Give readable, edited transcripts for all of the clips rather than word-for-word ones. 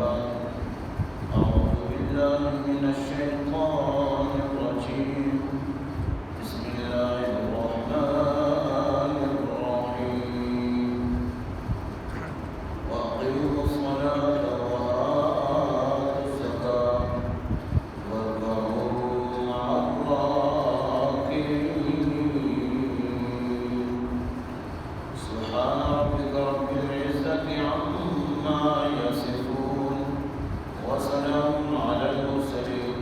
بعد أعوذ بالله من الشيطان الرجيم بسم الله الرحمن الرحيم وأقيموا الصلاة وآتوا الزكاة واركعوا مع الراكعين سبحان ربك رب العزة عما يصفون وسلام على المرسلين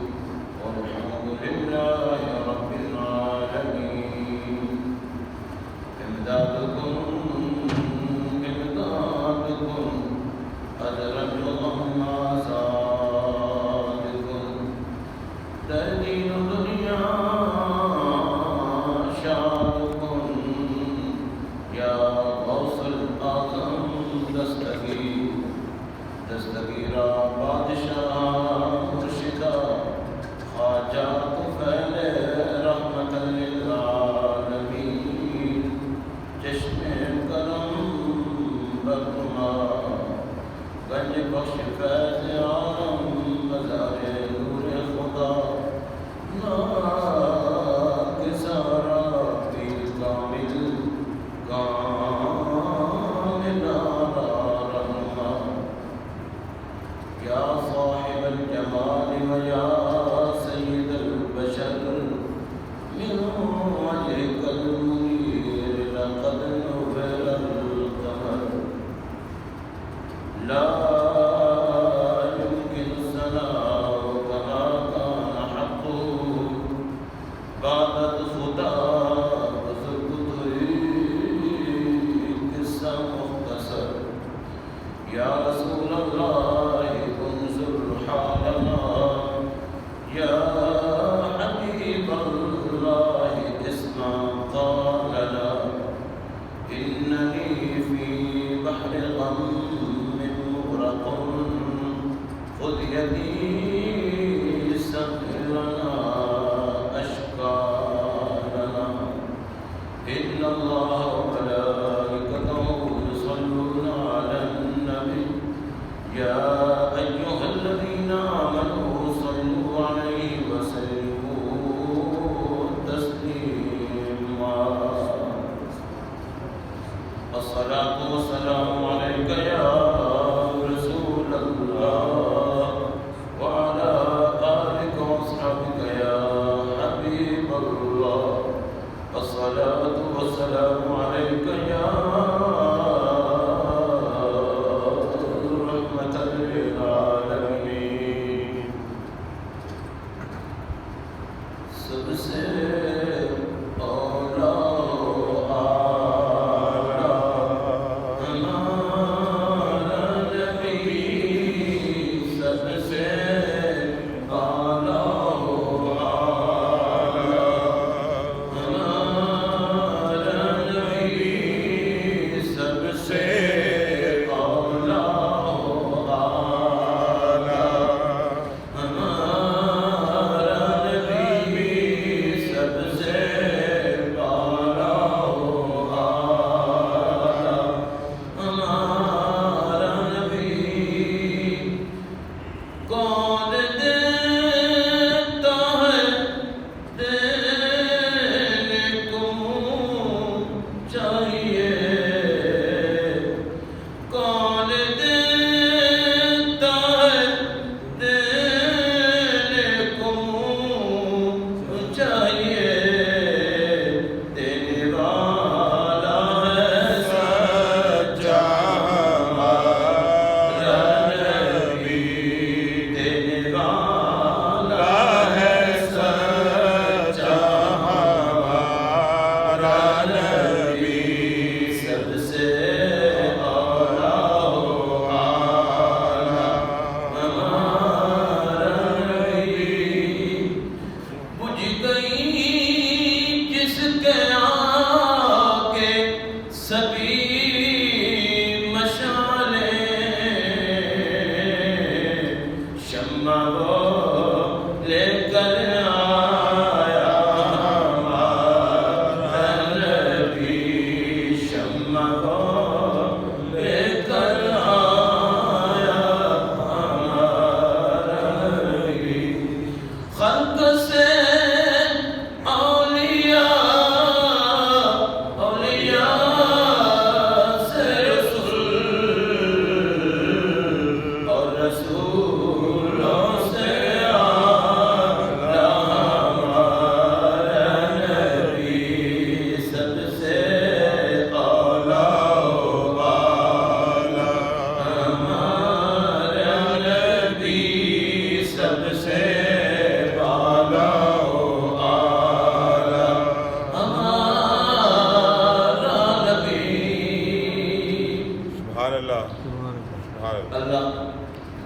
والحمد لله رب العالمين إمدادكم أدرج الله زادكم تدين دنيا شادكم يا غوث الأعظم دستگیرا بادشاہ مرشدہ خواجہ طفیل رحمت للعالمین چشم کرم برما گنج بخش فیض عالم مزار نور خدا ناکسارا پیر کامل کامل رحمہ یا صاحب الجمال و یا سید البشر من وجهك المنیر لقد نور القمر لا يمكن الثناء كما كان حقه بعد الخدا بزرگ قصہ مختصر یا رسول اللہ انظر حالنا یا حبیب اللہ اسمع قالنا اننی فی بحر غم خذ يدي سهل لنا أشكالنا إن الله وملائكته يصلون على النبي يا أيها الذين آمنوا صلوا عليه وسلموا تسليما الصلاة والسلام عليك يا وعلى آلك وأصحابك يا حبيب الله الصلاة والسلام عليك يا رحمة للعالمين سب سے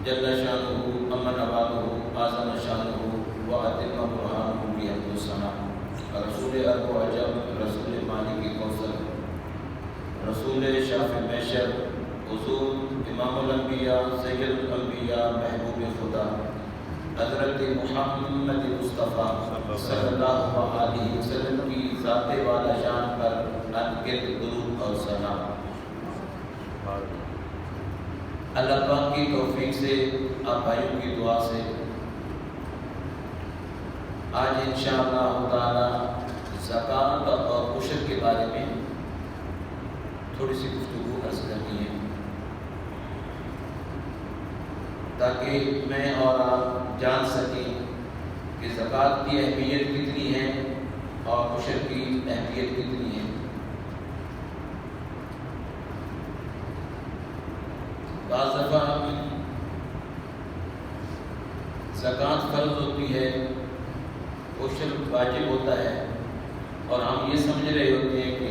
جل شانہ اما نوالہ اعظم شانہ واتم برہانہ بحمد الثنا، رسول ارب و عجم، رسول مالک کوثر، رسول شافع محشر، حضور امام الانبیاء سید الانبیاء محبوب خدا حضرت محمد مصطفیٰ صلی اللہ علیہ وسلم کی ذات والا شان پر انگت درود اور سلام۔ اللہ پاک کی توفیق سے، آپ بھائیوں کی دعا سے آج انشاءاللہ تعالی زکوٰۃ اور عشر کے بارے میں تھوڑی سی گفتگو عرض کرنی ہے، تاکہ میں اور آپ جان سکیں کہ زکوٰۃ کی اہمیت کتنی ہے اور عشر کی اہمیت کتنی ہے۔ بعض دفعہ زکوٰۃ فرض ہوتی ہے، عشر واجب ہوتا ہے، اور ہم یہ سمجھ رہے ہوتے ہیں کہ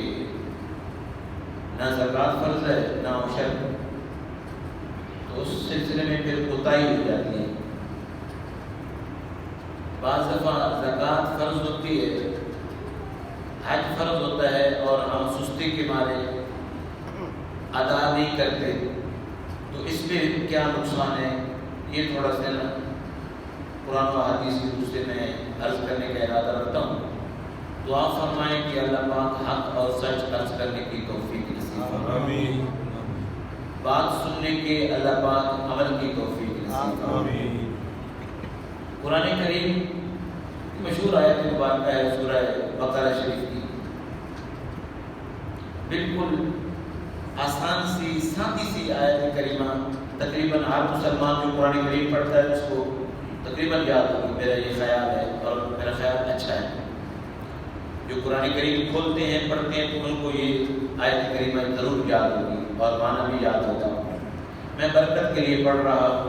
نہ زکوٰۃ فرض ہے نہ عشر، تو اس سلسلے میں پھر کوتاہی ہو جاتی ہے۔ بعض دفعہ زکوٰۃ فرض ہوتی ہے، حج فرض ہوتا ہے، اور ہم سستی کے مارے ادا نہیں کرتے، تو اس میں کیا نقصان ہے، یہ تھوڑا سا قرآن و حدیث کی روح سے میں عرض کرنے کا ارادہ رکھتا ہوں۔ دعا فرمائیں کہ اللہ پاک حق اور سچ عرض کرنے کی توفیق نصیب فرمائے، آمین۔ بات سننے کے اللہ پاک عمل کی توفیق نصیب فرمائے۔ قرآن کریم مشہور آیت مبارکہ ہے سورہ بقرہ شریف کی، بالکل آسان سی سادی سی آیت کریمہ، تقریباً ہر مسلمان جو قرآن کریم پڑھتا ہے اس کو تقریباً یاد ہوگی، میرا یہ خیال ہے، اور میرا خیال اچھا ہے۔ جو قرآن کریم کھولتے ہیں پڑھتے ہیں تو ان کو یہ آیت کریمہ ضرور یاد ہوگی اور معنی بھی یاد ہوگا۔ میں برکت کے لیے پڑھ رہا ہوں،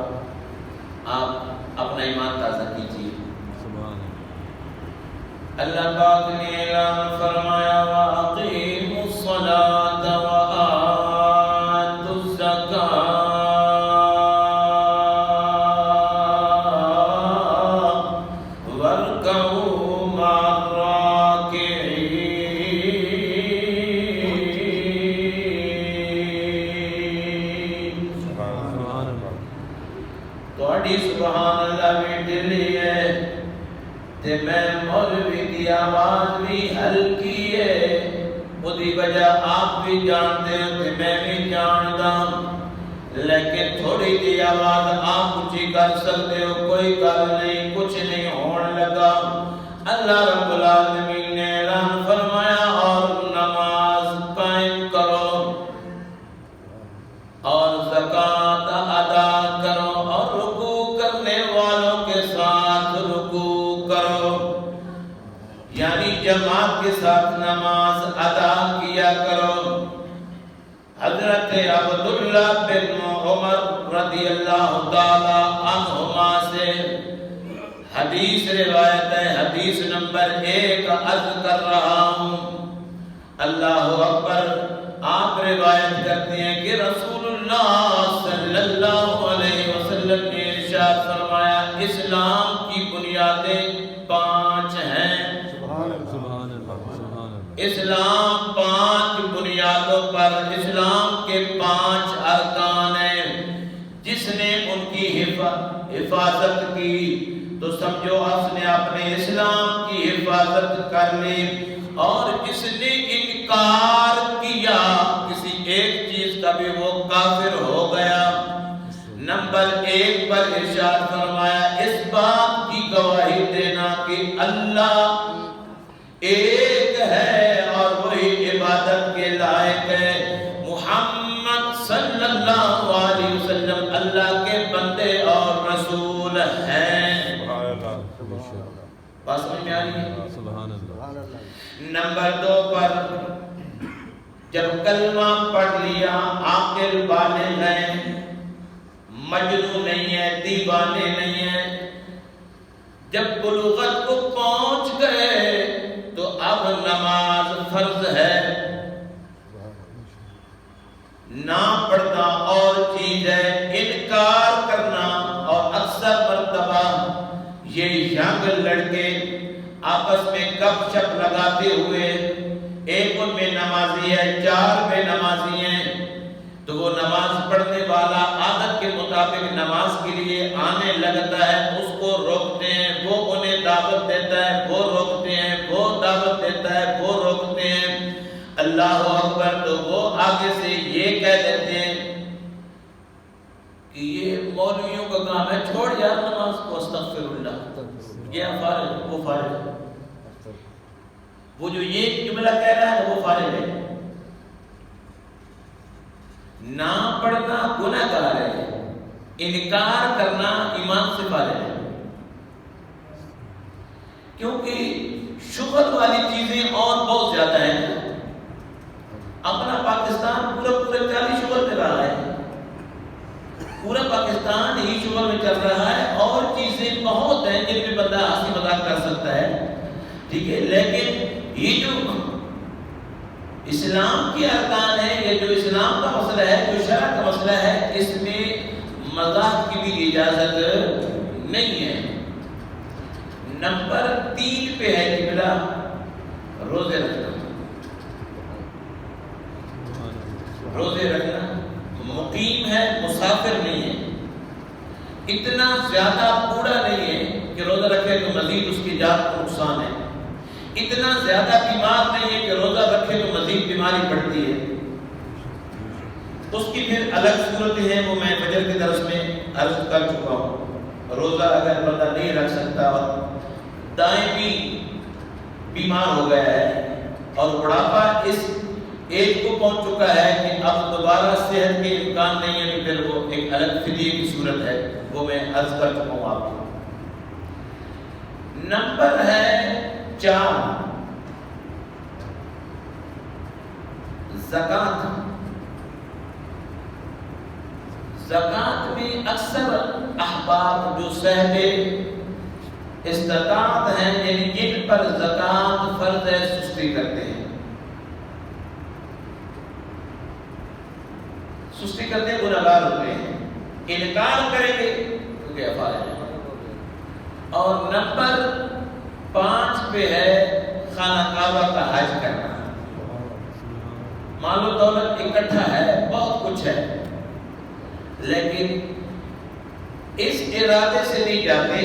آپ اپنا ایمان تازہ کیجیے۔ اللہ پاک نے اعلان فرمایا وَأَقِیمُوا الصَّلَاةَ وَآتُوا الزَّکَاةَ وَارْكَعُوا مَعَ الرَّاكِعِينَ۔ تھوڑی سبحان اللہ بھی دلی ہے تے میں مولوی دی آواز بھی ہلکی ہے، وہی وجہ آپ بھی جانتے ہو تے میں بھی جاندا، لیکن تھوڑی دی آواز آپ اونچی کر سکتے ہو، کوئی گل نہیں، کچھ نہیں ہون لگا۔ اللہ رب العالمین نے اعلان فرمایا اور نماز قائم کرو اور زکوٰۃ ادا کرو، اور رکوع کرنے والوں کے ساتھ رکوع کرو، یعنی جماعت کے ساتھ نماز ادا کیا کرو۔ حضرت عبداللہ بن عمر رضی اللہ تعالی عنہما سے حدیث روایت ہے، حدیث نمبر 1 عرض کر رہا ہوں۔ اللہ اکبر۔ آپ روایت کرتے ہیں کہ رسول اللہ صلی اللہ علیہ وسلم نے ارشاد فرمایا اسلام کی بنیادیں 5 ہیں۔ اسلام 5 بنیادوں پر، اسلام کے 5 ارکان ہیں۔ جس نے ان کی حفاظت کی تو سمجھو اس نے اپنے اسلام کی حفاظت کر لی، اور جس نے انکار کیا کسی ایک چیز کا بھی وہ کافر ہو گیا۔ نمبر 1 پر ارشاد فرمایا اس بات کی گواہی دینا کہ اللہ ایک ہے اور وہی عبادت کے لائق ہے، محمد صلی اللہ علیہ وسلم اللہ کے بندے اور رسول ہیں۔ بات سمجھ میں آ رہی ہے؟ نمبر 2 پر جب کلمہ پڑھ لیا، عاقل بالغ ہیں، مجنون نہیں ہے، دیوانے نہیں ہے، جب بلوغت کو پہنچ گئے تو اب نماز فرض ہے، نہ پڑھنا اور چیز ہے، انکار کرنا گپ شپ لگاتے ہوئے، ایک ان میں نمازی ہے، 4 بے نمازی ہیں، تو وہ نماز پڑھنے والا عادت کے مطابق نماز کے لیے آنے لگتا ہے، اس کو روکتے ہیں، وہ انہیں دعوت دیتا ہے، وہ روکتے ہیں، وہ دعوت دیتا ہے، وہ روکتے ہیں، اللہ اکبر، تو وہ آگے سے یہ کہہ دیتے ہیں کہ یہ مولویوں کا کام ہے، چھوڑ یار نماز کو، استغفر اللہ، یہ فارغ، وہ فارغ، وہ جو یہ جملہ کہہ رہا ہے وہ فارغ ہے، نہ پڑھنا گناہ گار ہے، انکار کرنا ایمان سے فارغ ہے، کیونکہ شغل والی چیزیں اور بہت زیادہ ہیں۔ اپنا پاکستان پورے 40 شغل میں رہا ہے، پورا پاکستان ہی شغل میں چل رہا ہے، اور چیزیں بہت ہیں جن میں بندہ ہنسی مذاق کر سکتا ہے، ٹھیک ہے، لیکن یہ جو اسلام کی ارکان ہے، یہ جو اسلام کا مسئلہ ہے، جو شرع کا مسئلہ ہے، اس میں مذاق کی بھی اجازت نہیں ہے۔ نمبر 3 پہ ہے کہ میرا روزے رکھنا، روزے رکھنا، مقیم ہے، مسافر نہیں ہے، اتنا زیادہ بوڑھا نہیں ہے کہ روزہ رکھے تو مزید اس کی جان کو نقصان ہے، اتنا زیادہ بیمار نہیں ہے کہ روزہ رکھے تو مزید بیماری بڑھتی ہے، اس کی پھر الگ صورتیں ہیں، وہ میں فجر کے درس میں عرض کر چکا ہوں۔ روزہ اگر بندہ نہیں رکھ سکتا اور دائمی بیمار ہو گیا ہے اور بڑھاپا اس ایج کو پہنچ چکا ہے کہ اب دوبارہ صحت کے امکان نہیں ہے، تو پھر وہ ایک الگ فدیے کی صورت ہے، وہ میں عرض کر چکا ہوں آپ کو۔ نمبر ہے 4 زکوٰۃ۔ زکوٰۃ میں اکثر احباب جو صاحب استطاعت ہیں، یعنی جن پر زکوٰۃ فرض ہے، سستی کرتے ہیں، سستی کرتے ہیں، گنہگار ہوتے ہیں، انکار کریں گے تو کیا فائدہ۔ اور نمبر 5 پہ ہے خانہ کعبہ کا حج کرنا۔ مال و دولت اکٹھا ہے، بہت کچھ ہے، لیکن اس ارادے سے نہیں جاتے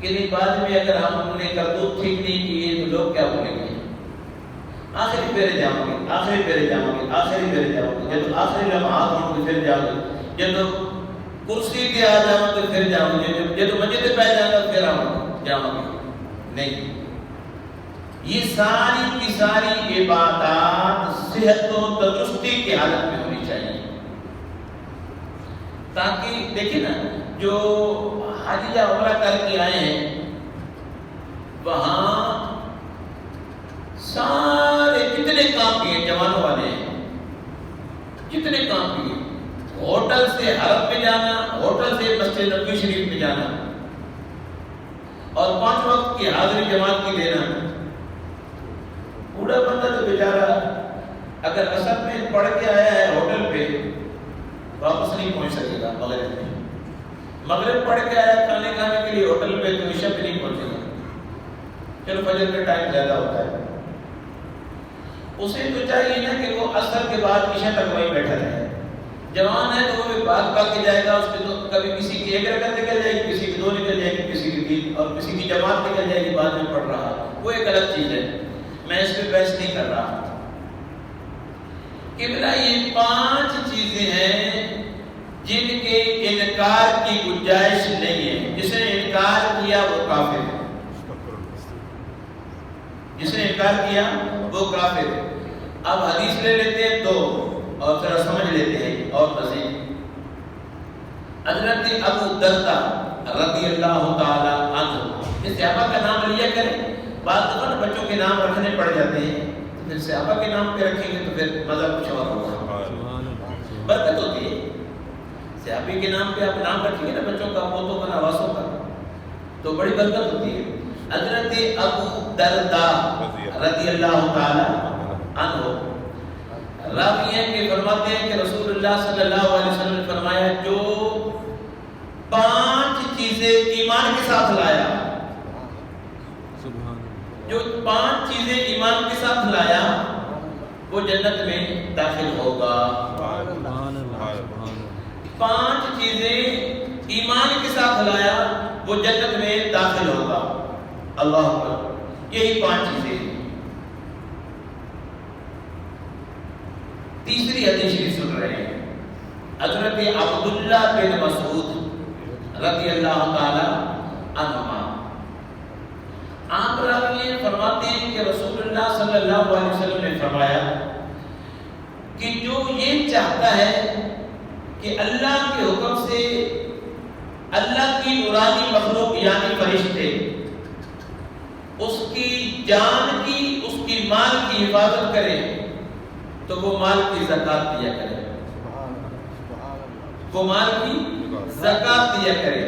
کہ نہیں بعد میں اگر ہم نے کرتوت ٹھیک نہیں کی تو لوگ کیا بولیں گے، آخری پھیرے جاؤں گے، آخری پھیرے جاؤں گے، آخری پھیرے جاؤں گے، جب آخری لمحات ہوں تو پھر جاؤں گے، جب کرسی پہ آ جاؤں تو پھر جاؤں گے، جب مسجد پہ جاؤں گا پھر جاؤں گے، نہیں۔ یہ ساری کی ساری عبادات صحت و تندرستی کی حالت میں ہونی چاہیے، تاکہ دیکھیں نا جو حج یا عمرہ کر کے آئے ہیں وہاں سارے جتنے کام کیے جوانوں والے ہیں، جتنے کام کیے، ہوٹل سے حرم میں جانا، ہوٹل سے مسجد نبوی شریف میں جانا، اور 5 وقت کی حاضری جماعت کی دینا۔ بوڑھا بندہ تو بیچارہ اگر اصل میں پڑھ کے آیا ہے ہوٹل پہ، واپس نہیں پہنچ سکے گا مغرب میں، مغرب پڑھ کے آیا کھانے کے لیے ہوٹل پہ تو عشاء پہ نہیں پہنچے گا، چلو فجر کا ٹائم زیادہ ہوتا ہے، اسے تو چاہیے نا کہ وہ عصر کے بعد عشاء تک وہیں بیٹھا رہے۔ جوان ہے تو وہ بھاگ کے جائے گا، اس کے تو کبھی کسی کی 1 رکعت نکل جائے گی، کسی کی 2 نکل جائے گی، کسی کی 3، اور کسی کی جماعت نکل جائے گی، بعد میں پڑھ رہا، وہ ایک الگ چیز ہے، میں اس پہ بحث نہیں کر رہا۔ کہ بلا یہ 5 چیزیں ہیں جن کے انکار کی گنجائش نہیں ہے، جس نے انکار کیا وہ کافر ہے، جس نے انکار کیا وہ کافر ہے۔ اب حدیث لے لیتے ہیں 2 اور ذرا سمجھ لیتے ہیں اور مزید۔ حضرت ابو دردہ رضی اللہ تعالی عنہ، اس صحابہ کا نام لیا کریں، بعض دفعہ بچوں کے نام رکھنے پڑ جاتے ہیں، تو پھر صحابہ کے نام پہ رکھیں گے تو پھر مزہ کچھ اور ہوگا، برکت ہوتی ہے۔ صحابی کے نام پہ آپ نام رکھیں گے نا بچوں کا، پوتوں کا، نواسوں کا، تو بڑی برکت ہوتی ہے۔ حضرت ابو دردہ رضی اللہ تعالی عنہ راوی ہیں کہ فرماتے ہیں کہ رسول اللہ صلی اللہ علیہ وسلم نے فرمایا جو 5 چیزیں ایمان کے ساتھ لایا، جو جنت میں داخل ہوگا۔ 5 چیزیں ایمان کے ساتھ لایا وہ جنت میں داخل ہوگا۔ اللہ اکبر، یہی 5 چیزیں۔ تیسری حدیث شریف سن رہے ہیں، حضرت عبداللہ بن مسعود رضی اللہ تعالی عنہما، آپ راوی فرماتے ہیں کہ رسول اللہ صلی اللہ علیہ وسلم نے فرمایا کہ جو یہ چاہتا ہے کہ اللہ کے حکم سے اللہ کی نورانی مخلوق یعنی فرشتے اس کی جان کی، اس کی مال کی حفاظت کرے تو وہ مال کی زکات دیا کرے، وہ مال کی زکات دیا کرے۔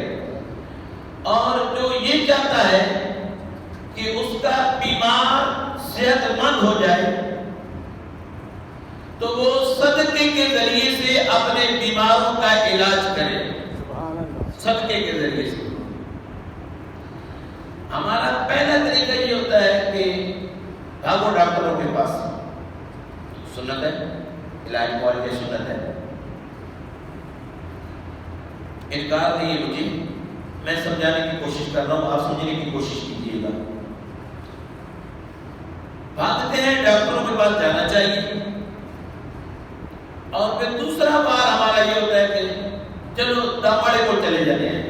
اور جو یہ چاہتا ہے کہ اس کا بیمار صحت مند ہو جائے تو وہ صدقے کے ذریعے سے اپنے بیماروں کا علاج کرے، صدقے کے ذریعے سے۔ ہمارا پہلا طریقہ یہ ہوتا ہے کہ بھاگو ڈاکٹروں کے پاس، سنت ہے، علاج معالجہ سنت ہے، انکار نہیں ہے مجھے، میں سمجھانے کی کوشش کر رہا ہوں، آپ سمجھنے کی کوشش کیجیے گا۔ بھاگتے ہیں ڈاکٹروں کے پاس جانا چاہیے، اور پھر دوسرا بار ہمارا یہ ہوتا ہے کہ چلو داماڑے کو چلے جاتے ہیں،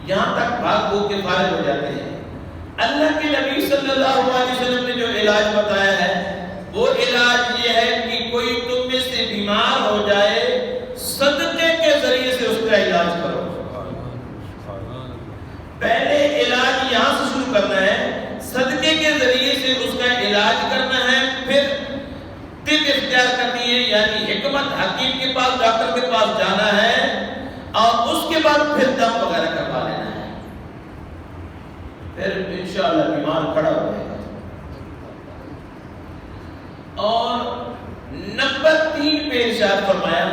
یہاں تک بھاگ بھوگ کے فارغ ہو جاتے ہیں۔ اللہ کے نبی صلی اللہ علیہ وسلم نے جو علاج بتایا ہے وہ علاج یہ ہے کہ کوئی تم میں سے بیمار ہو جائے، صدقے کے ذریعے سے اس کا علاج کرو۔ پہلے علاج یہاں سے شروع کرنا ہے، صدقے کے ذریعے سے اس کا علاج کرنا ہے، پھر طب اختیار کرنی ہے، یعنی حکمت حکیم کے پاس، ڈاکٹر کے پاس جانا ہے، اور اس کے بعد پھر دم وغیرہ کروا لینا ہے، پھر انشاءاللہ بیمار کھڑا ہو جائے گا۔ اور نمبر 3 پہ ارشاد فرمایا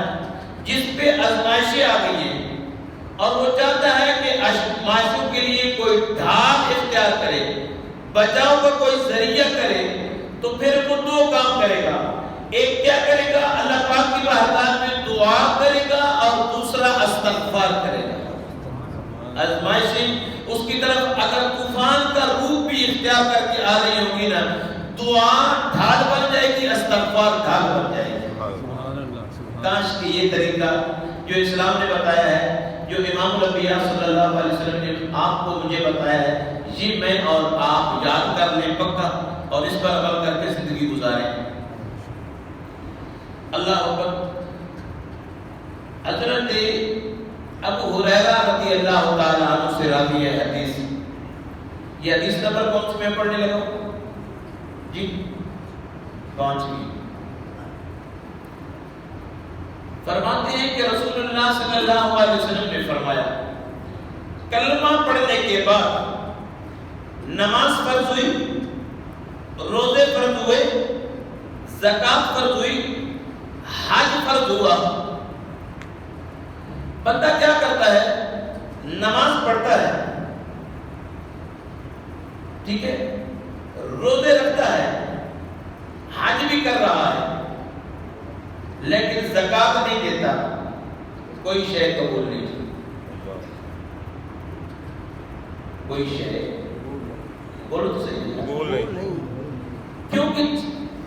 جس پہ آزمائشیں آ گئی ہیں اور وہ چاہتا ہے کہ آزمائشوں کے لیے کوئی ڈھال اختیار کرے، بچاؤ کا کوئی ذریعہ کرے، تو پھر وہ 2 کام کرے گا۔ ایک کیا کرے گا؟ اللہ پاک کی بارگاہ میں دعا کرے گا، اور دوسرا استغفار کرے گا۔ آزمائشیں اس کی طرف اگر طوفان کا روپ بھی اختیار کر کے آ رہی ہوگی نا، دعا ڈھال بن جائے گی، استغفار ڈھال بن جائے گی۔ کاش کہ یہ طریقہ جو اسلام نے بتایا ہے، جو امام الانبیاء صلی اللہ علیہ وسلم نے آپ کو مجھے بتایا ہے، یہ میں اور آپ یاد کر لیں پکا، اور اس پر عمل کر کے زندگی گزاریں۔ اللہ اکبر۔ حضرت ابو ہریرہ رضی اللہ تعالیٰ عنہ سے راوی ہے حدیث، یہ حدیث نمبر کون سے میں پڑھنے لگا جی؟ 5 فرماتے ہیں کہ رسول اللہ صلی اللہ علیہ وسلم نے فرمایا کلمہ پڑھنے کے بعد نماز فرض ہوئی، روزے فرض ہوئے، زکات فرض ہوئی، حج فرض ہوا۔ بندہ کیا کرتا ہے؟ نماز پڑھتا ہے، ٹھیک ہے، روزے رکھتا ہے، حج بھی کر رہا ہے، لیکن زکات نہیں دیتا، کوئی شے قبول نہیں، کوئی شے بولو تو صحیح قبول نہیں، کیونکہ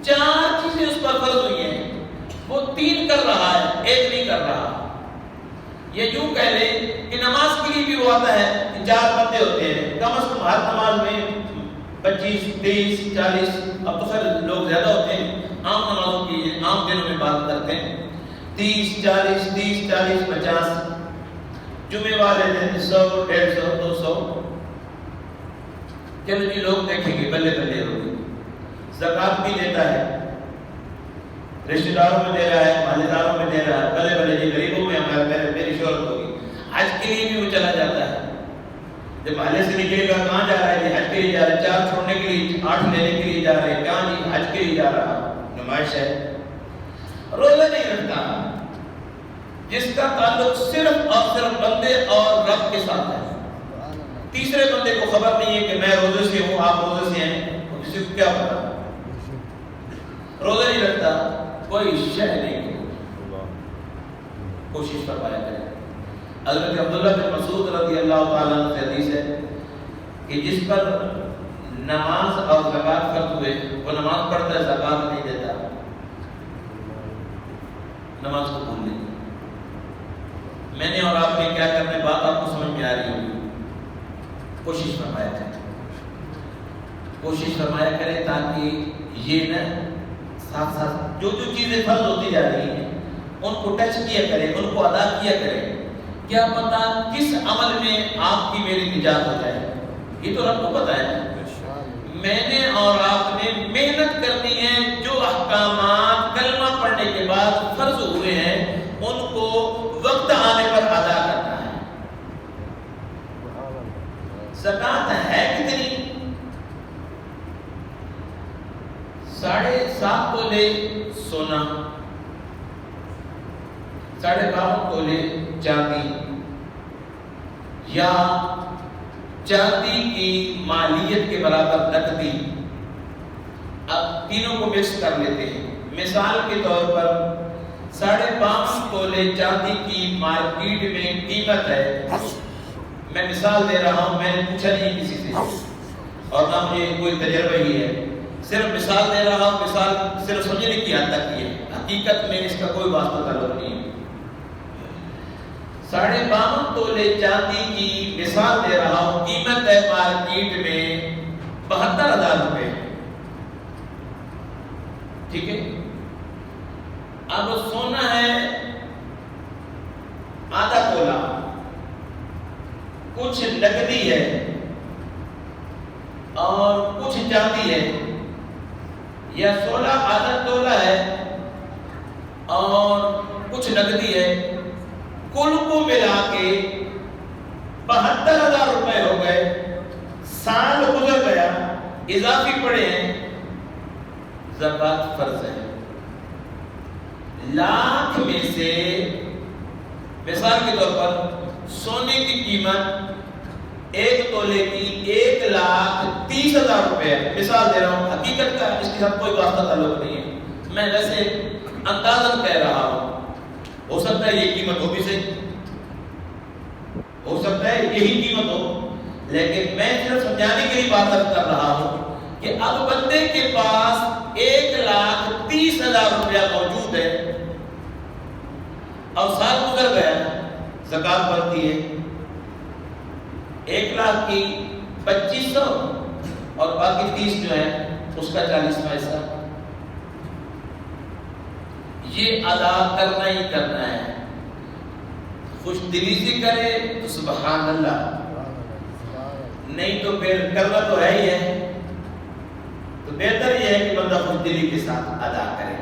4 چیزیں اس پر فرض ہوئی ہیں، وہ 3 کر رہا ہے، 1 نہیں کر رہا۔ یہ یوں کہہ لیں کہ نماز کے لیے بھی وہ آتا ہے کہ 4 بندے ہوتے ہیں، کم از کم ہر نماز میں 25 23 40، اب تو خیر لوگ زیادہ ہوتے ہیں، عام نمازوں کی عام دنوں میں بات کرتے ہیں، 30 40 30 40 50، جمعے والے دن 100 150 200، چلو جی لوگ دیکھیں گے بلے بلے ہوگی۔ زکات بھی دیتا ہے، رشتہ داروں میں دے رہا ہے، محلے داروں میں دے رہا ہے، بلے بلے جی غریبوں میں میری شہرت ہوگی۔ حج کے لیے بھی وہ چلا جاتا ہے، جب محلے سے نکلے گا کہاں جا رہا ہے؟ حج کے لیے جا رہا ہے، 4 چھوڑنے کے لیے 8 لینے کے لیے جا رہے ہیں، کہاں جی؟ حج کے لیے جا رہا، نمائش ہے۔ روزہ نہیں رکھتا، جس کا تعلق صرف اور صرف بندے اور رب کے ساتھ ہے، تیسرے بندے کو خبر نہیں ہے کہ میں روزے سے ہوں، آپ روزے سے ہیں، کسی کو کیا پتا؟ روزہ نہیں رکھتا، کوئی شے نہیں، کوشش فرمایا کرے۔ حضرت عبداللہ بن مسعود رضی اللہ تعالیٰ عنہ سے حدیث ہے کہ جس پر نماز اور زکوٰۃ فرض ہوئے وہ نماز پڑھتا ہے، زکوٰۃ نہیں دیتا، نماز کو بھول نہیں۔ میں نے اور آپ نے کیا کرنے، بات آپ کو سمجھ میں آ رہی ہوگی، کوشش فرمایا کریں، کوشش فرمایا کریں تاکہ یہ نہ ساتھ ساتھ جو جو چیزیں فرض ہوتی جا رہی ہیں ان کو ٹچ کیا کریں، ان کو ادا کیا کریں۔ کیا پتا کس عمل میں آپ کی میری نجات ہو جائے، یہ تو رب کو پتا ہے۔ میں نے اور آپ نے محنت کرنی ہے، جو احکامات کلمہ پڑھنے کے بعد فرض ہوئے ہیں ان کو وقت آنے پر ادا کرنا ہے۔ زکوٰۃ ہے کتنی؟ 7.5 تولے سونا، 52.5 تولے چاندی، یا چاندی کی مالیت کے برابر نقدی۔ اب تینوں کو مکس کر لیتے ہیں۔ مثال کے طور پر 5.5 تولے چاندی کی مارکیٹ میں قیمت ہے، میں مثال دے رہا ہوں، میں نے پوچھا نہیں کسی سے اور نہ مجھے کوئی تجربہ ہی ہے، صرف مثال دے رہا ہوں، مثال صرف سمجھنے کی حد تک ہے، حقیقت میں اس کا کوئی واسطہ تعلق نہیں ہے۔ 52.5 تولے چاندی کی مثال دے رہا ہوں، قیمت ہے مارکیٹ میں 72,000 روپے، ٹھیک ہے۔ اب سونا ہے آدھا تولہ، کچھ نقدی ہے اور کچھ چاندی ہے، یا 16 آدھا تولہ ہے اور کچھ نقدی ہے، کل کو ملا کے 72,000 روپے ہو گئے۔ سال گزر گیا، اضافی پڑے ہیں، زکوٰۃ فرض ہے۔ لاکھ میں سے مثال کے طور پر سونے کی قیمت 1 تولے کی 1,30,000 روپے ہے، مثال دے رہا ہوں، حقیقت کا اس کے ساتھ کوئی واسطہ تعلق نہیں ہے، میں ویسے اندازن کہہ رہا ہوں، ہو سکتا ہے یہ قیمت ہو بھی صحیح، ہو سکتا ہے یہی قیمت ہو، لیکن میں صرف سمجھانے کے لیے بات کر رہا ہوں کہ اب بندے کے پاس 1,30,000 روپیہ موجود ہے اور سال گزر گیا، زکوٰۃ بنتی ہے 1,00,000 کی 2,500 اور باقی 30 جو ہے اس کا 40 پیسہ، یہ ادا کرنا ہی کرنا ہے۔ خوش دلی سے کرے تو سبحان اللہ، نہیں تو پھر کرنا تو ہے ہی ہے، تو بہتر یہ ہے کہ بندہ خوش دلی کے ساتھ ادا کرے،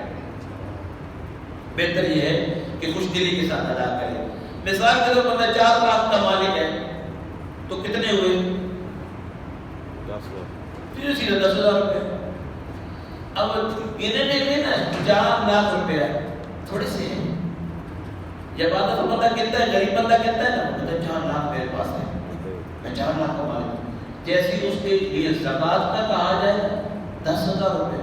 بہتر یہ ہے کہ خوش دلی کے ساتھ ادا کرے۔ مثال کے طور پر بندہ 4 لاکھ کا مالک ہے تو کتنے ہوئے؟ 10,000 روپے۔ اب گننے میں نا 4 لاکھ روپے تھوڑے سے ہیں، جب آدھا تو بندہ کہتا ہے، غریب بندہ کہتا ہے نا، بندہ 4 لاکھ میرے پاس ہے، میں 4 لاکھ کا مالک ہوں، جیسے اس کے لیے زکوٰۃ کا کہا جائے 10,000 روپے،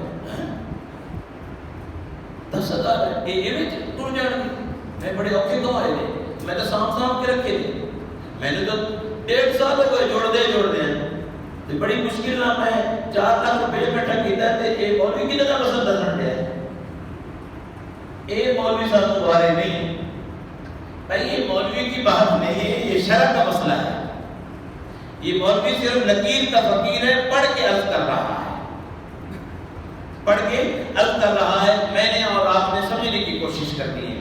10,000 ہے، یہ ٹر جان گے، میں بڑے اوکھے کمائے تھے، میں تو سام کے رکھے تھے، میں نے تو 1.5 سال ہو گئے جوڑ دے تو بڑی مشکل نام ہے، 4 لاکھ روپے اکٹھا کیتا ہے، ایک مولوی کی جگہ پسند کرنا ہے، ایک مولوی صاحب دوبارے نہیں، بھائی یہ مولوی کی بات نہیں ہے، یہ شرع کا مسئلہ ہے، یہ مولوی صرف لکیر کا فقیر ہے، پڑھ کے عرض کر رہا ہے، پڑھ کے عرض کر رہا ہے، میں نے اور آپ نے سمجھنے کی کوشش کرنی ہے۔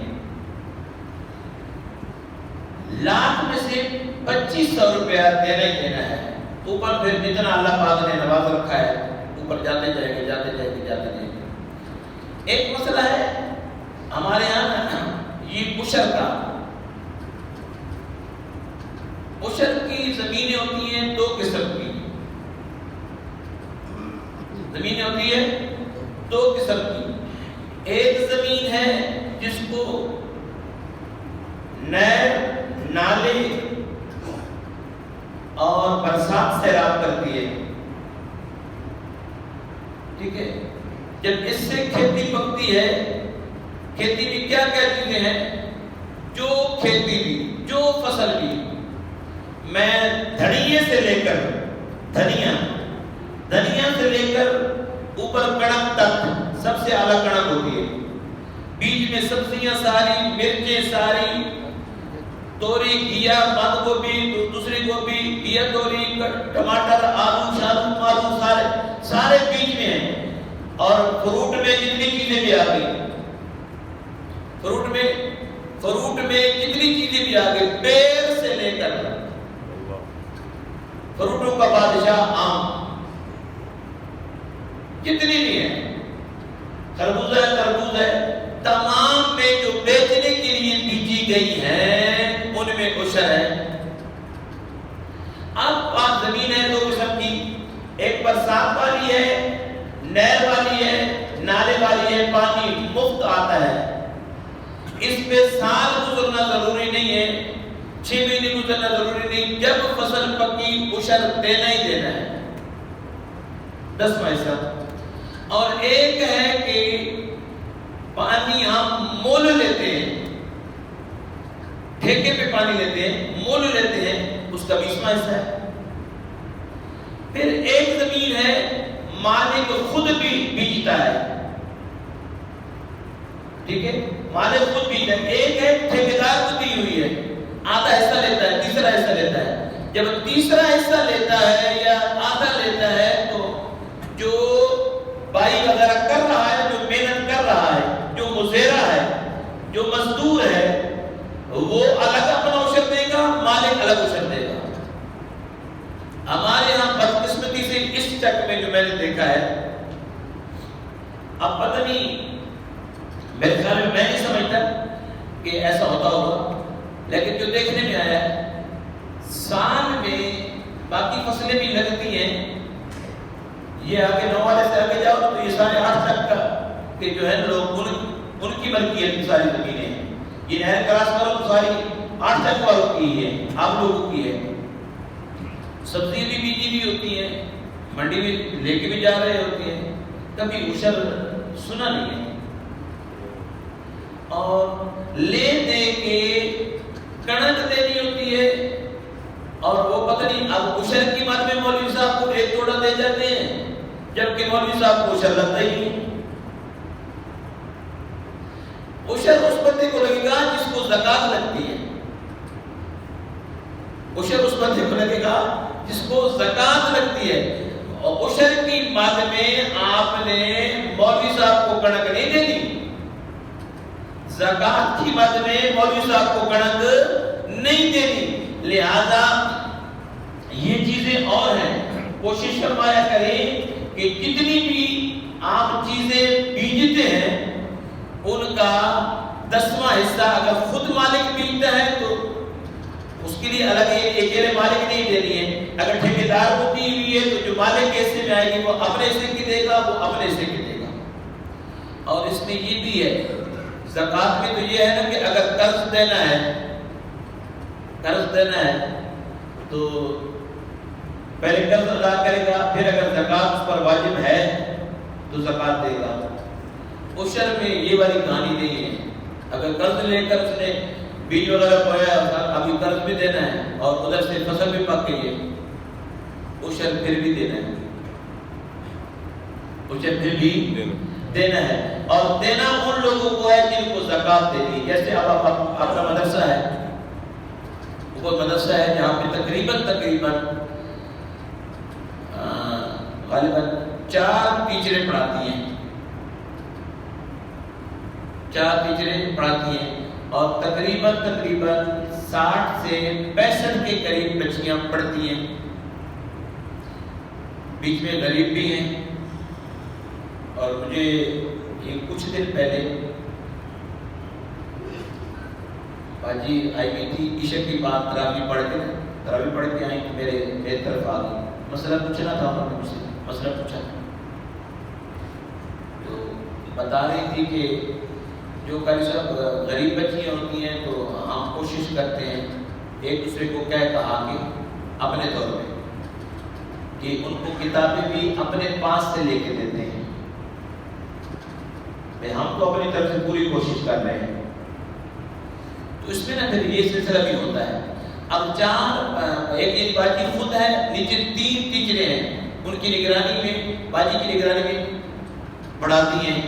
لاکھ میں سے 2,500 روپیہ دینا ہی دینا ہے، اوپر پھر جتنا اللہ پاک نے نواز رکھا ہے اوپر جاتے جائیں گے۔ ایک مسئلہ ہے ہمارے یہاں یہ عشر کا، عشر کی زمینیں ہوتی ہیں 2 قسم کی، زمینیں ہوتی ہیں 2 قسم کی، ایک زمین ہے جس کو نہر، نالے اور برسات سیراب کرتی ہے، ٹھیک ہے، جب اس سے کھیتی پکتی ہے، کھیتی بھی کیا کیا چیزیں ہیں؟ جو کھیتی بھی، جو فصل بھی، میں دھنیے سے لے کر دھنیا سے لے کر اوپر کڑک تک سب سے اعلیٰ کڑک ہوتی ہے، بیچ میں سبزیاں ساری، مرچیں ساری، توری، گھیا، بند گوبھی، دوسری گوبھی، گھیا، توری، ٹماٹر، آلو، شالو، مالو، سارے بیچ میں ہیں۔ اور فروٹ میں جتنی چیزیں بھی آ گئی، فروٹ میں جتنی چیزیں بھی آ گئی، پیر سے لے کر فروٹوں کا بادشاہ آم، جتنی بھی ہیں، خربوزہ ہے، تربوز ہے، تمام میں جو بیچنے کے لیے بیچی گئی ہیں ان میں عشر ہے۔ اب آپ زمین ہے دو قسم کی، ایک برسات والی ہے، نہر والی ہے، نالے والی ہے، پانی مفت آتا ہے، اس پہ سال گزرنا ضروری نہیں ہے، 6 مہینے گزرنا ضروری نہیں، جب فصل پکی عشر دینا ہی دینا ہے، 10واں حصہ۔ اور ایک ہے کہ پانی ہم مول لیتے ہیں، ٹھیکے پہ پانی لیتے ہیں، مول لیتے ہیں، اس کا 20واں حصہ ہے۔ پھر ایک زمین ہے مالک خود بھی بیچتا ہے، ٹھیک ہے، مالک خود بیچتا ہے، ایک ہے ٹھیکیدار کو دی ہوئی ہے، آدھا حصہ لیتا ہے، تیسرا حصہ لیتا ہے۔ جب تیسرا حصہ لیتا ہے یا آدھا لیتا ہے تو جو بائی وغیرہ کر رہا ہے، جو محنت کر رہا ہے، جو مزیرہ ہے، جو مزدور ہے، وہ الگ اپنا عشر دے گا، مالک الگ عشر دے گا۔ ہمارے یہاں بدقسمتی سے اس چک میں جو میں نے دیکھا ہے، اب پتہ نہیں، میرے خیال میں نہیں سمجھتا کہ ایسا ہوتا ہوگا، لیکن جو دیکھنے میں آیا ہے، سال میں باقی فصلیں بھی لگتی ہیں، یہ آگے 9 والے سے آگے جاؤ تو یہ سارے 8 تک کا کہ جو ہے لوگ ان کی ملکیت کی ساری زمینیں ہیں، یہ نہر کراس کرو تو ساری 8 تک والوں کی ہے، آپ لوگوں کی ہے۔ سبزی بھی بیجی بھی ہوتی ہیں، منڈی میں لے کے بھی جا رہے ہوتے ہیں، کبھی عشر سنا نہیں ہے، اور لے دے کے کڑک دینی ہوتی ہے، اور وہ پتہ نہیں اب عشر کی مد میں مولوی صاحب کو 1 توڑا دے جاتے ہیں، جبکہ مولوی صاحب کو عشر لگتا ہی نہیں۔ عشر اس بندے کو لگے گا جس کو زکات لگتی ہے، عشر اس بندے کو لگے گا جس کو زکات لگتی ہے، اور عشر کی مد میں آپ نے مولوی صاحب کو کڑک نہیں دینی، زکات کی مد میں مولوی صاحب کو کڑک نہیں دینی، لہذا یہ چیزیں اور ہیں۔ کوشش فرمایا کریں کہ جتنی بھی آپ چیزیں بیجتے ہیں ان کا 10واں حصہ اگر خود مالک بیجتا ہے تو اس کے لیے الگ ایک مالک نہیں دینی ہے، اگر ٹھیکیدار کو دی ہوئی ہے تو جو مالک کے حصے میں آئے گی وہ اپنے حصے کی دے گا، وہ اپنے حصے کی دے گا۔ اور اس میں یہ بھی ہے، زکات میں تو یہ ہے نا کہ اگر قرض دینا ہے تو پہلے قرض ادا کرے گا، پھر اگر زکات اس پر واجب ہے تو زکات دے گا۔ عشر میں یہ والی کہانی نہیں ہے، اگر قرض لے کر اس نے بیج وغیرہ بویا، ابھی قرض بھی دینا ہے اور ادھر سے فصل بھی پک گئی ہے، عشر پھر بھی دینا ہے، عشر پھر بھی دینا ہے، اور دینا ان لوگوں کو ہے جن کو زکات دینی ہے۔ جیسے اب آپ کا مدرسہ ہے، کوئی مدرسہ ہے جہاں پہ تقریباً غالباً 4 ٹیچریں پڑھاتی ہیں، 4 ٹیچریں پڑھاتی ہیں، اور تقریباً 60 سے 65 کے قریب بچیاں پڑھتی ہیں، بیچ میں غریب بھی ہیں۔ اور مجھے یہ کچھ دن پہلے باجی آئی ہوئی تھی، عشاء کی بات تراویح پڑھ کے آئی تو میرے طرف آ گئی، مسئلہ پوچھنا تھا، انہوں نے مجھ سے مسئلہ پوچھا تو بتا رہی تھی کہ جو قاری صاحب غریب بچیاں ہوتی ہیں تو ہم کوشش کرتے ہیں ایک دوسرے کو کہا کہ اپنے طور پہ کہ ان کو کتابیں بھی اپنے پاس سے لے کے دیتے ہیں، میں ہم تو اپنی طرف سے پوری کوشش کر رہے ہیں. تو اس میں نا پھر یہ سلسلہ بھی ہوتا ہے. اب 4 ایک باجی خود ہے, نیچے 3 ٹیچریں ہیں, ان کی نگرانی میں, باجی کی نگرانی میں پڑھاتی ہیں.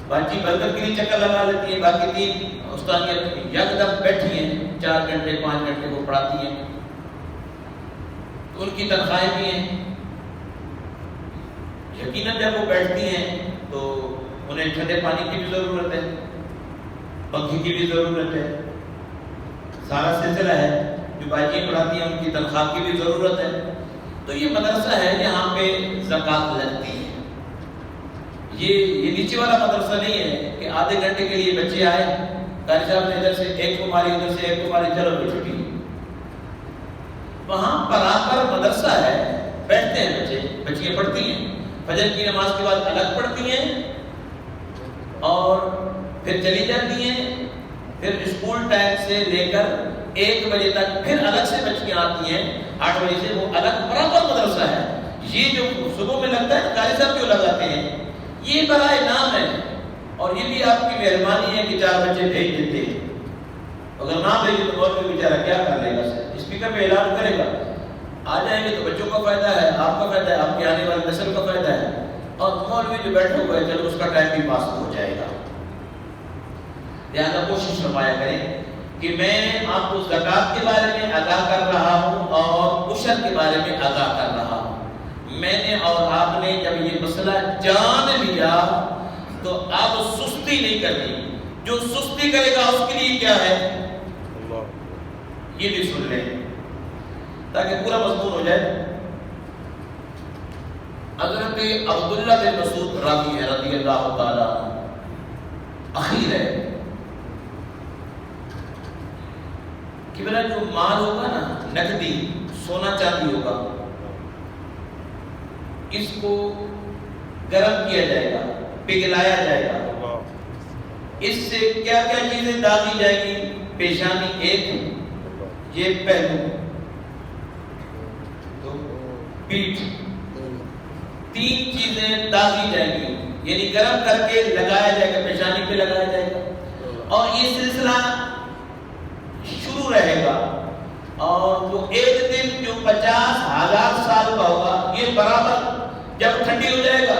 باجی برگر کے لیے چکر لگا لیتی ہیں, باقی 3 استاد یکدم بیٹھی ہیں 4 گھنٹے 5 گھنٹے وہ پڑھاتی ہیں. تو ان کی تنخواہیں بھی ہیں. یقیناً جب وہ بیٹھتی ہیں تو انہیں ٹھنڈے پانی کی بھی ضرورت ہے, پنکھے کی بھی ضرورت ہے, سارا سلسلہ ہے. جو باجی پڑھاتی ہیں ان کی تنخواہ کی بھی ضرورت ہے. تو یہ مدرسہ ہے یہاں پہ زکوٰۃ لگتی ہے. یہ نیچے والا مدرسہ نہیں ہے کہ آدھے گھنٹے کے لیے بچے آئے, قاری صاحب نے ادھر سے ایک کو ماری, ادھر سے ایک کو ماری, چلو بھی چھٹی. وہاں پراپر مدرسہ ہے, بیٹھتے ہیں بچے, بچیاں پڑھتی ہیں, فجر کی نماز کے بعد الگ پڑھتی ہیں اور پھر چلی جاتی ہیں. پھر اسکول ٹائم سے لے کر 1 بجے تک پھر الگ سے بچیاں آتی ہیں. 8 بجے سے وہ الگ برابر مدرسہ ہے. یہ جو صبح میں لگتا ہے قاری صاحب کیوں لگاتے ہیں, یہ برائے نام ہے. اور یہ بھی آپ کی مہربانی ہے کہ 4 بچے بھیج دیتے ہیں. اگر نہ بھیجے تو مولوی بیچارہ کیا کر لے گا, اسپیکر پہ اعلان کرے گا, آ جائیں گے تو بچوں کا فائدہ ہے, آپ کا فائدہ ہے, آپ کی آنے والی نسل کا فائدہ ہے. اور مولوی جو بیٹھے ہوئے چلو اس کا ٹائم بھی پاس ہو جائے گا. لہٰذا کوشش فرمایا کریں کہ میں آپ کو زکوٰۃ کے بارے میں آگاہ کر رہا ہوں اور عشر کے بارے میں آگاہ کر رہا ہوں. میں نے اور آپ نے جب یہ مسئلہ جان لیا تو اب سستی نہیں کرنی. جو سستی کرے گا اس کے لیے کیا ہے, یہ بھی سن لیں تاکہ پورا مضمون ہو جائے. حضرت عبداللہ بن مسعود رضی اللہ تعالیٰ اخیر ہے کہ میرا جو مال ہوگا نا, نقدی سونا چاندی ہوگا, اس کو گرم کیا جائے گا, پگھلایا جائے گا. اس سے کیا کیا چیزیں داغی جائے گی, پیشانی ایک, یہ پہلو, تو پیٹھ, 3 چیزیں داغی جائیں گی. یعنی گرم کر کے لگایا جائے گا, پیشانی پہ لگایا جائے گا. اور یہ سلسلہ شروع رہے گا. اور وہ ایک دن جو 50,000 سال کا ہوگا, یہ برابر جب ٹھنڈی ہو جائے گا,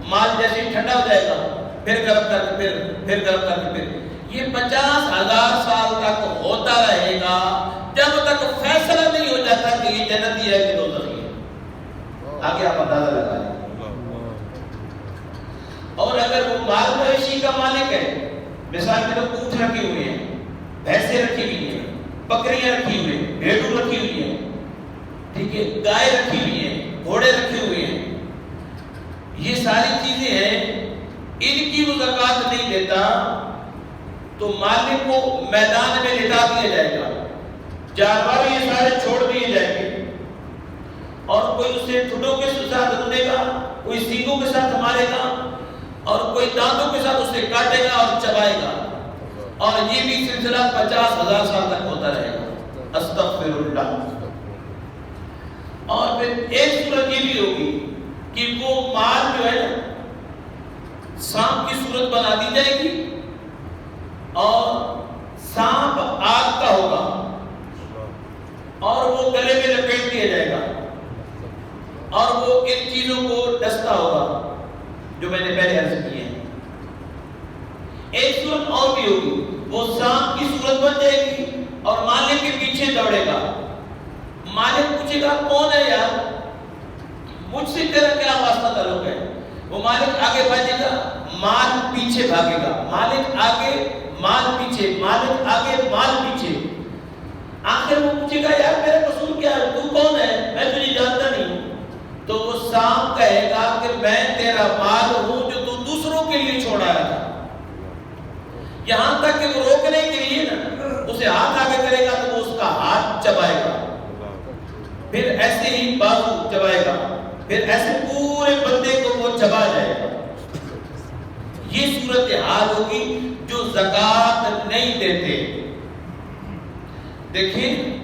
مال جیسے ٹھنڈا ہو جائے گا, پھر گرم کر کے پھر گرم کر کے پھر, یہ 50,000 سال تک ہوتا رہے گا جب تک فیصلہ نہیں ہو جاتا کہ یہ جنتی ہے کہ دوزخی ہے. آگے آپ اندازہ لگا لیں. اور اگر وہ مال مویشی کا مالک ہے, مثال کے طور اونٹ رکھی ہوئی ہیں, بھینسیں رکھی ہوئی ہیں, بکریاں رکھی ہوئی ہیں, بھیڑوں رکھی ہوئی ہیں, ٹھیک ہے, گائے رکھی ہوئی ہیں, گھوڑے رکھے ہوئے ہیں, یہ ساری چیزیں ہیں, ان کی وہ زکوٰۃ نہیں دیتا تو مالک کو میدان میں لٹا دیا جائے گا. جانور یہ سارے چھوڑ دیے جائیں گے اور کوئی اسے ٹھڈوں کے ساتھ رنے گا, کوئی سینگوں کے ساتھ مارے گا, اور کوئی دانتوں کے ساتھ اسے کاٹے گا اور چبائے گا. اور یہ بھی سلسلہ 50,000 سال تک ہوتا رہے گا. استغفر اللہ. اور پھر ایک صورت یہ بھی ہوگی کہ وہ مال جو ہے سانپ کی صورت بنا دی جائے گی اور سانپ آگ کا ہوگا اور وہ گلے میں لپیٹ دیا جائے گا اور وہ ان چیزوں کو ڈستا ہوگا جو میں نے پہلے عرض کی ہے. ایک صورت اور بھی ہوگی, وہ سانپ کی صورت بن جائے گی اور مالک کے پیچھے دوڑے گا. مالک پوچھے گا کون ہے یار, مجھ سے تیرا کیا واسطہ تعلق ہے. وہ مالک آگے بھاگے گا, مال پیچھے بھاگے گا. مالک آگے, مال پیچھے, مالک آگے, مال پیچھے. آخر وہ پوچھے گا یار میرا قصور کیا ہے, تو کون ہے, میں تجھے جانتا نہیں ہوں. تو وہ سانپ کہے گا کہ میں تیرا مال ہوں جو تو دوسروں کے لیے چھوڑا ہے. یہاں تک کہ وہ روکنے کے لیے نا اسے ہاتھ آگے کرے گا تو وہ اس کا ہاتھ چبائے گا, پھر ایسے ہی بازو چبائے گا, پھر ایسے پورے بندے کو وہ چبا جائے گا. یہ صورتحال ہوگی جو زکوٰۃ نہیں دیتے. دیکھیں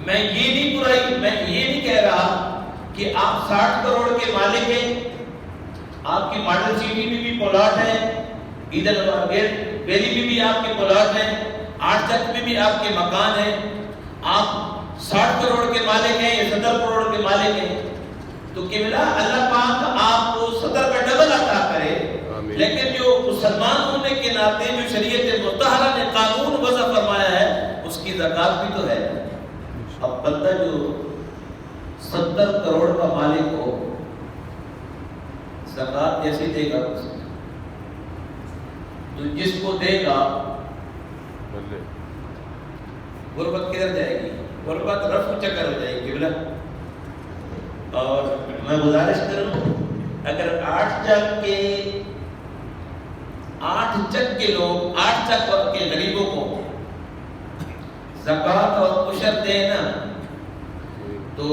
میں یہ نہیں کہہ رہا کہ آپ 60 کروڑ کے مالک ہیں آپ کی ماڈل سٹی میں بھی پلاٹ ہے، ادھر ویلی میں بھی آپ کے پلاٹ ہیں، 8 چک میں بھی آپ کے مکان ہیں، آپ 60 کروڑ کے مالک ہیں یا 70 کروڑ کے مالک ہیں، تو قبلہ اللہ پاک آپ کو 70 کا ڈبل عطا کرے، لیکن جو مسلمان ہونے کے ناطے جو شریعت مطہرہ نے قانون وضع فرمایا ہے اس کی زکوٰۃ بھی تو ہے۔ اب بندہ جو 70 کروڑ کا مالک ہو زکوٰۃ کیسے دے گا؟ تو جس کو دے گا غربت کدھر جائے گی؟ غربت رفع چکر ہو جائے گی۔ اور میں گزارش کروں اگر 8 چک کے لوگ 8 چک کے غریبوں کو زکوٰۃ اور عشر دیں نا تو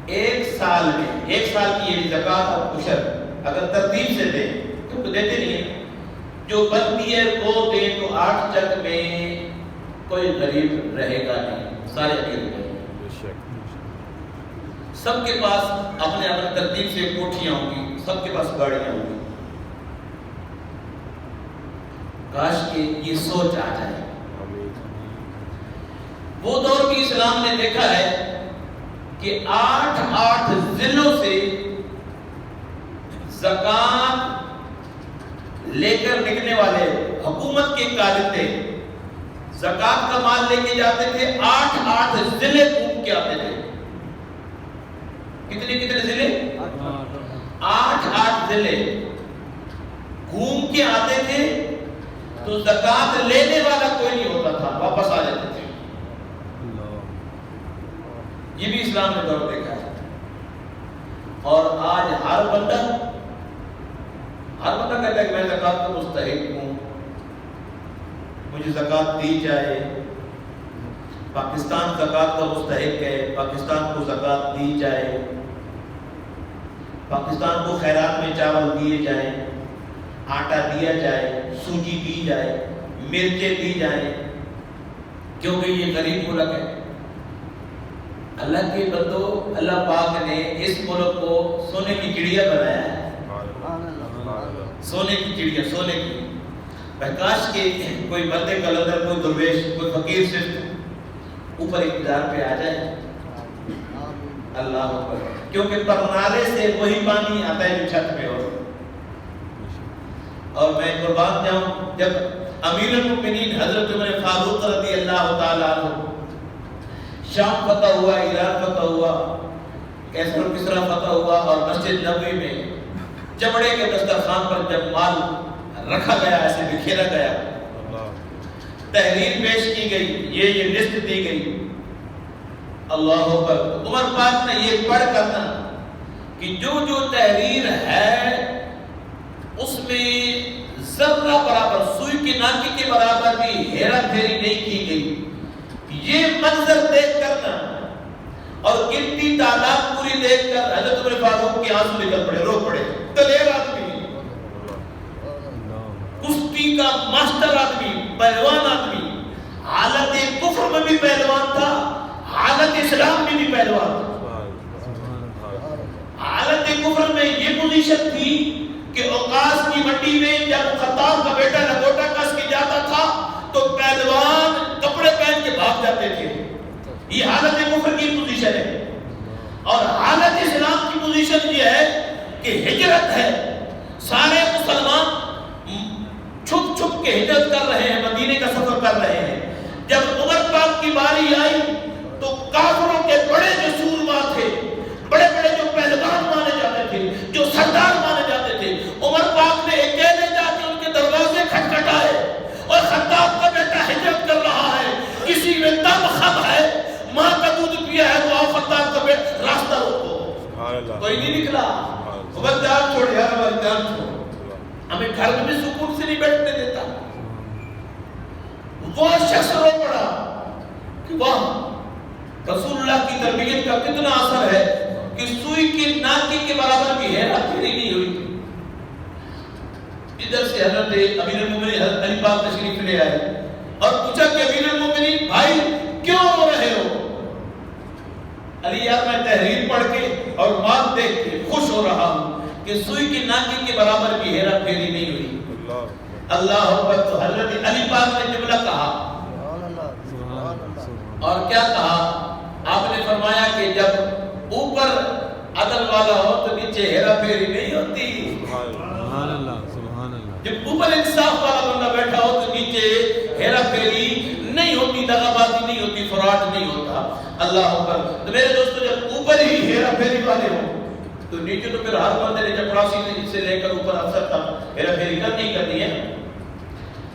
1 سال میں 1 سال کی یہ زکوٰۃ اور عشر اگر ترتیب سے دیں تو دیتے نہیں ہیں، جو بنتی ہے وہ دیں تو 8 چک میں کوئی غریب رہے گا نہیں، سارے امیر رہیں گے۔ سب کے پاس اپنے اپنے ترتیب سے کوٹھیاں ہوں گی، سب کے پاس گاڑیاں ہوں گی۔ کاش کہ یہ سوچ آ جائے۔ وہ دور بھی اسلام نے دیکھا ہے کہ 8 ضلعوں سے زکوٰۃ لے کر نکلنے والے حکومت کے قادر تھے، زکوٰۃ کا مال لے کے جاتے تھے، 8 ضلع گھوم کے آتے تھے۔ کتنے ضلع؟ 8 ضلع گھوم کے آتے تھے، تو زکوٰۃ لینے والا کوئی نہیں ہوتا تھا، واپس آ جاتے تھے۔ یہ بھی اسلام نے دور دیکھا ہے۔ اور آج ہر بندہ کہتا ہے کہ میں زکوٰۃ کا مستحق ہوں، مجھے زکوٰۃ دی جائے۔ پاکستان زکوٰۃ کا مستحق ہے، پاکستان کو زکوٰۃ دی جائے، پاکستان کو خیرات میں چاول دیے جائیں، آٹا دیا جائے، سوجی دی جائے، مرچیں دی جائیں، کیونکہ یہ غریب ملک ہے۔ اللہ کے بندو، اللہ پاک نے اس ملک کو سونے کی چڑیا بنایا ہے، سونے کی چڑیا، سونے کی۔ کاش کے کوئی مرد کلندر، کوئی درویش، کوئی فقیر صرف اوپر اقتدار پہ آ جائے۔ اللہ اکبر، کیونکہ پرنالے سے وہی پانی آتا ہے جو چھت پہ ہو۔ اور میں قربان جاؤں، جب امیر المؤمنین حضرت عمر فاروق رضی اللہ تعالیٰ عنہ شام فتح ہوا، ایران فتح ہوا، کیسر و کسریٰ فتح ہوا، اور مسجد نبوی میں چمڑے کے دسترخوان پر جب مال رکھا گیا، ایسے بکھیرا گیا، تحریر پیش کی گئی، یہ لسٹ دی گئی، اللہ اکبر، عمر پاک نے یہ پڑھ کرنا کہ جو تحریر ہے اس میں ذرہ برابر، سوئی کی ناکی کے برابر بھی ہیرا پھیری نہیں کی گئی۔ یہ منظر دیکھ کرنا اور گنتی تعداد پوری دیکھ کر حضرت عمر فاروق کے آنسو نکل پڑے، رو پڑے۔ دلیر آدمی، کشتی کا ماسٹر آدمی، پہلوان آدمی، حالت کفر میں بھی پہلوان تھا، حالت اسلام میں بھی پہلوان تھا۔ حالت کفر میں یہ پوزیشن تھی کہ اوقاس کی منڈی میں جب خطاب کا بیٹا لگوٹا کس کے جاتا تھا تو پہلوان کپڑے پہن کے بھاگ جاتے تھے۔ یہ حالت کفر کی پوزیشن ہے۔ اور حالت اسلام کی پوزیشن یہ ہے کہ ہجرت ہے، سارے مسلمان چھپ چھپ کے ہجرت کر رہے ہیں، مدینے کا سفر کر رہے ہیں۔ جب عمر پاک کی باری آئی تو کافروں کے بڑے جو سورما تھے، بڑے بڑے جو پہلوان مانے جاتے تھے، جو سردار مانے جاتے تھے، عمر پاک نے اکیلے جا کے ان کے دروازے کھٹکھٹائے، اور خطاب کا بیٹا ہجرت کر رہا ہے، کسی میں دم خم ہے، ماں کا دودھ پیا ہے، تو آؤ خطاب کا بیٹا راستہ روکو۔ کوئی نہیں نکلا، عمر جان چھوڑ یار، عمر جان چھوڑ، ہمیں گھر میں بھی سکون سے نہیں بیٹھنے دیتا۔ وہ شخص رو پڑا کہ واہ، رسول اللہ کی تربیت کا کتنا اثر ہے کہ سوئی کی ناکی کے برابر بھی ہے، پھیری نہیں ہوئی۔ ادھر سے حضرت امیر المومنین حضرت علی پاک تشریف لے آئے اور پوچھا کہ امیر المومنین بھائی کیوں رو رہے ہو؟ علی یار میں تحریر پڑھ کے اور مال دیکھ کے خوش ہو رہا ہوں کہ سوئی کی ناکی کے برابر بھی ہیرا پھیری نہیں ہوئی۔ اللہ اکبر۔ تو حضرت علی پاک نے جملہ کہا اور کیا کہا؟ آپ نے فرمایا کہ جب اوپر عدل والا ہو تو نیچے ہیرا پھیری نہیں ہوتی۔ سبحان اللہ، سبحان اللہ۔ جب اوپر انصاف والا بندہ بیٹھا ہو تو نیچے ہیرا پھیری نہیں ہوتی، دغا بازی نہیں ہوتی، فراڈ نہیں ہوتا۔ اللہ اکبر۔ تو میرے دوستو جب اوپر ہی ہیرا پھیری والے ہو تو نیچے تو پھر ہر بندے نے چپراسی سے لے کر اوپر افسر تک ہیرا پھیری کرنی ہے۔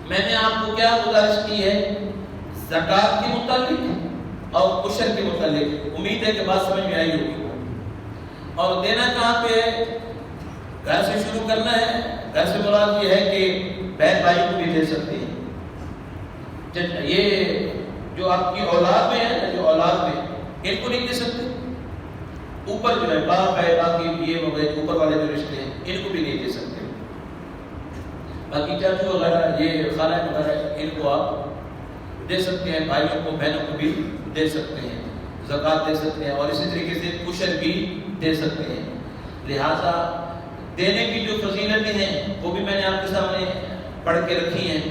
میں نے آپ کو کیا گزارش کی ہے؟ زکوٰۃ کے متعلق اور عشر کے متعلق امید ہے کہ بات سمجھ میں آئی ہوگی۔ اور دینا کہاں پہ ہے؟ گھر سے شروع کرنا ہے۔ گھر سے مراد یہ ہے کہ بہن بھائی کو بھی دے سکتے ہیں۔ یہ جو آپ کی اولاد میں ہے، جو اولاد میں ان کو نہیں دے سکتے۔ اوپر جو ہے باپ ہے، باقی یہ ہو گئے اوپر والے جو رشتے ہیں ان کو بھی نہیں دے سکتے۔ باقی چاچو وغیرہ، یہ خالہ وغیرہ ان کو آپ دے سکتے ہیں، بھائیوں کو بہنوں کو بھی دے سکتے ہیں، زکوٰۃ دے سکتے ہیں، اور اسی طریقے سے عشر بھی دے سکتے ہیں۔ لہٰذا دینے کی جو فضیلتیں ہیں وہ بھی میں نے آپ کے سامنے پڑھ کے رکھی ہیں،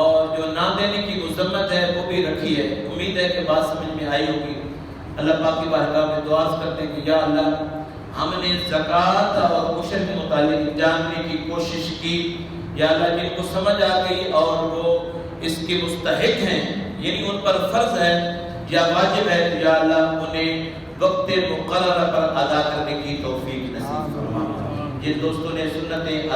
اور جو نہ دینے کی مذمت ہے وہ بھی رکھی ہے۔ امید ہے کہ بات سمجھ میں آئی ہوگی۔ اللہ پاک کی بارگاہ میں دعا کرتے ہیں کہ یا اللہ ہم نے زکوٰۃ اور عشر کے متعلق جاننے کی کوشش کی، یا اللہ جن کو سمجھ آ گئی اور وہ اس کے مستحق ہیں، یعنی ان پر فرض ہے یا واجب ہے، تو یا اللہ انہیں وقت مقررہ پر ادا کرنے کی توفیق نصیب فرما۔ جن دوستوں نے سنتیں